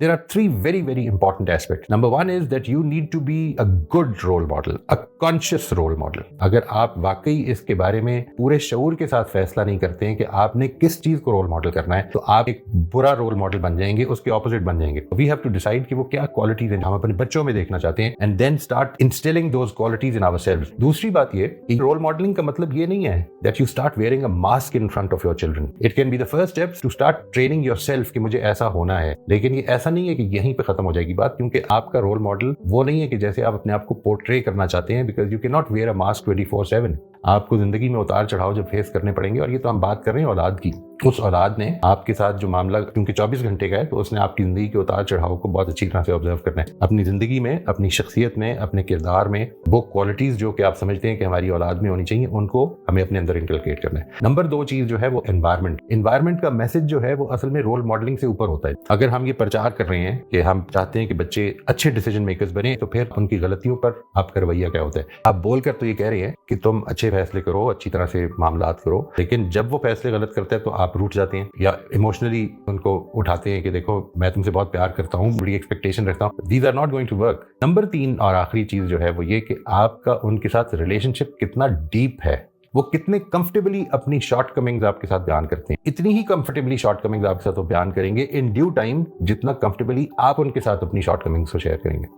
There are three very, very important aspects. Number one is that you need to be a good role model, a conscious role model. अगर आप वाकई इसके बारे में पूरे शऊर के साथ फैसला नहीं करते हैं कि आपने किस चीज को रोल मॉडल करना है, तो आप एक बुरा रोल मॉडल बन जाएंगे, उसके ऑपोजिट बन जाएंगे. वी हैव टू डिसाइड कि वो क्या क्वालिटीज हम अपने बच्चों में देखना चाहते हैं, and then start instilling those qualities in ourselves. दूसरी बात ये कि रोल मॉडलिंग का मतलब ये नहीं है that you start wearing a mask in front of your children. It can be the first steps to start training yourself कि मुझे ऐसा होना है. लेकिन ये ऐसा नहीं है कि यहीं पे खत्म हो जाएगी बात, क्योंकि आपका रोल मॉडल वो नहीं है कि जैसे आप अपने आप को पोर्ट्रे करना चाहते हैं, because you can not wear a mask 24/7. आपको जिंदगी में उतार चढ़ाव जब फेस करने पड़ेंगे, और ये तो हम बात कर रहे हैं औलाद की. उस औलाद ने आपके साथ जो मामला, क्योंकि 24 घंटे का है, तो उसने आपकी जिंदगी के उतार चढ़ाव को बहुत अच्छी तरह से ऑब्जर्व करना है. अपनी जिंदगी में, अपनी शख्सियत में, अपने किरदार में वो क्वालिटीज जो कि आप समझते हैं कि हमारी औलाद में होनी चाहिए, उनको हमें अपने अंदर इनकलकेट करना है. नंबर 2 चीज जो है वो एनवायरमेंट. एनवायरमेंट का मैसेज जो है वो असल में रोल मॉडलिंग से ऊपर होता है. अगर हम ये प्रचार कर रहे हैं कि हम चाहते हैं कि बच्चे अच्छे डिसीजन मेकर्स बने, तो फिर उनकी गलतियों पर आपका रवैया क्या होता है? आप बोलकर तो ये कह रहे हैं कि तुम अच्छे फैसले करो, अच्छी तरह से मामलात करो, लेकिन जब वो फैसले गलत करते हैं तो आप रूठ जाते हैं या इमोशनली उनको उठाते हैं कि देखो मैं तुमसे बहुत प्यार करता हूँ, बड़ी एक्सपेक्टेशन रखता हूँ. These are not going to work. Number 3 और आखिरी चीज जो है वो ये कि आपका उनके साथ रिलेशनशिप कितना डीप है, वो कितने कंफर्टेबली अपनी शॉर्टकमिंग्स आपके साथ बयान करते हैं. इतनी ही कंफर्टेबली शॉर्टकमिंग्स आपके साथ वो बयान करेंगे इन ड्यू टाइम जितना कंफर्टेबली आप उनके साथ अपनी शॉर्टकमिंग्स को शेयर करेंगे.